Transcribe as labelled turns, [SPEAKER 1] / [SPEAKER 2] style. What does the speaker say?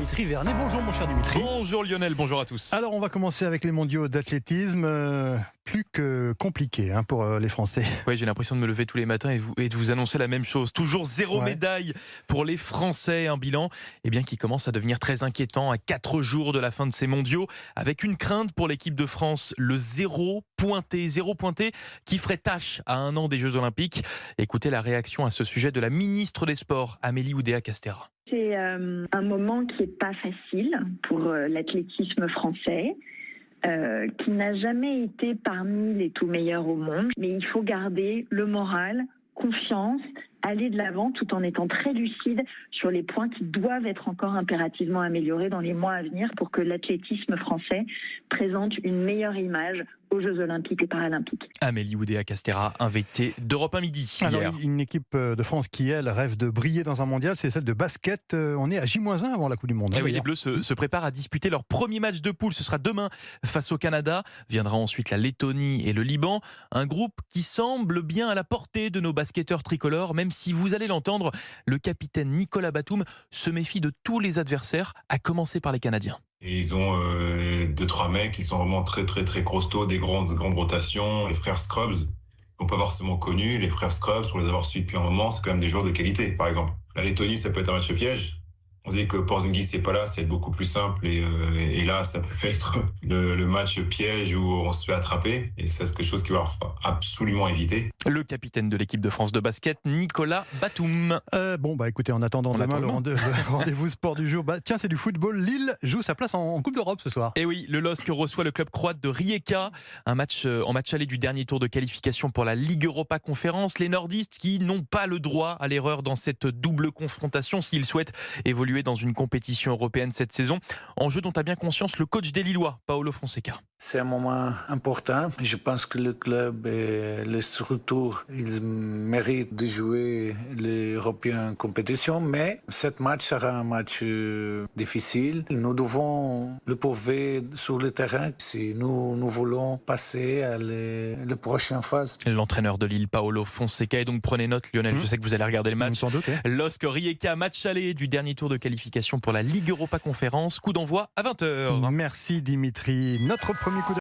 [SPEAKER 1] Dimitri Vernet. Bonjour mon cher Dimitri.
[SPEAKER 2] Bonjour Lionel, bonjour à tous.
[SPEAKER 1] Alors on va commencer avec les mondiaux d'athlétisme. Plus que compliqué pour les Français.
[SPEAKER 2] Oui, j'ai l'impression de me lever tous les matins et de vous annoncer la même chose. Toujours zéro médaille pour les Français. Un bilan qui commence à devenir très inquiétant à 4 jours de la fin de ces mondiaux. Avec une crainte pour l'équipe de France, le zéro pointé qui ferait tâche à 1 an des Jeux Olympiques. Écoutez la réaction à ce sujet de la ministre des Sports, Amélie Oudéa-Castéra.
[SPEAKER 3] C'est un moment qui n'est pas facile pour l'athlétisme français, qui n'a jamais été parmi les tout meilleurs au monde. Mais il faut garder le moral, confiance, aller de l'avant tout en étant très lucide sur les points qui doivent être encore impérativement améliorés dans les mois à venir pour que l'athlétisme français présente une meilleure image aux Jeux Olympiques et Paralympiques.
[SPEAKER 2] Amélie Oudéa-Castéra, invitée d'Europe 1 Midi hier.
[SPEAKER 1] Alors, une équipe de France qui, elle, rêve de briller dans un mondial, c'est celle de basket. On est à J-1 avant la Coupe du Monde.
[SPEAKER 2] Oui, les Bleus se préparent à disputer leur premier match de poule. Ce sera demain face au Canada. Viendra ensuite la Lettonie et le Liban. Un groupe qui semble bien à la portée de nos basketteurs tricolores, même si vous allez l'entendre, le capitaine Nicolas Batum se méfie de tous les adversaires, à commencer par les Canadiens.
[SPEAKER 4] Et ils ont 2-3 mecs qui sont vraiment très costauds, des grandes rotations. Les frères Scrubs, on pas forcément connus. Les frères Scrubs, pour les avoir suivis depuis un moment, c'est quand même des joueurs de qualité, par exemple. La Lettonie, ça peut être un match piège. On dit que Porzingis n'est pas là, c'est beaucoup plus simple. Et là, ça peut être le match piège où on se fait attraper. Et c'est quelque chose qu'il va absolument éviter.
[SPEAKER 2] Le capitaine de l'équipe de France de basket, Nicolas Batum.
[SPEAKER 1] Écoutez, en attendant demain, le rendez-vous sport du jour. Tiens, c'est du football. Lille joue sa place en Coupe d'Europe ce soir.
[SPEAKER 2] Et oui, le LOSC reçoit le club croate de Rijeka. Un match en match aller du dernier tour de qualification pour la Ligue Europa Conférence. Les nordistes qui n'ont pas le droit à l'erreur dans cette double confrontation s'ils souhaitent évoluer dans une compétition européenne cette saison. Enjeu dont a bien conscience le coach des Lillois, Paolo Fonseca.
[SPEAKER 5] C'est un moment important. Je pense que le club et les structures, ils méritent de jouer l'Européenne compétition, mais ce match sera un match difficile. Nous devons le prouver sur le terrain si nous voulons passer à la prochaine phase.
[SPEAKER 2] L'entraîneur de Lille, Paolo Fonseca, et donc prenez note, Lionel, je sais que vous allez regarder le match.
[SPEAKER 1] Sans doute.
[SPEAKER 2] LOSC Rijeka, match aller du dernier tour de qualification pour la Ligue Europa Conférence. Coup d'envoi à 20h.
[SPEAKER 1] Merci Dimitri. Notre premier coup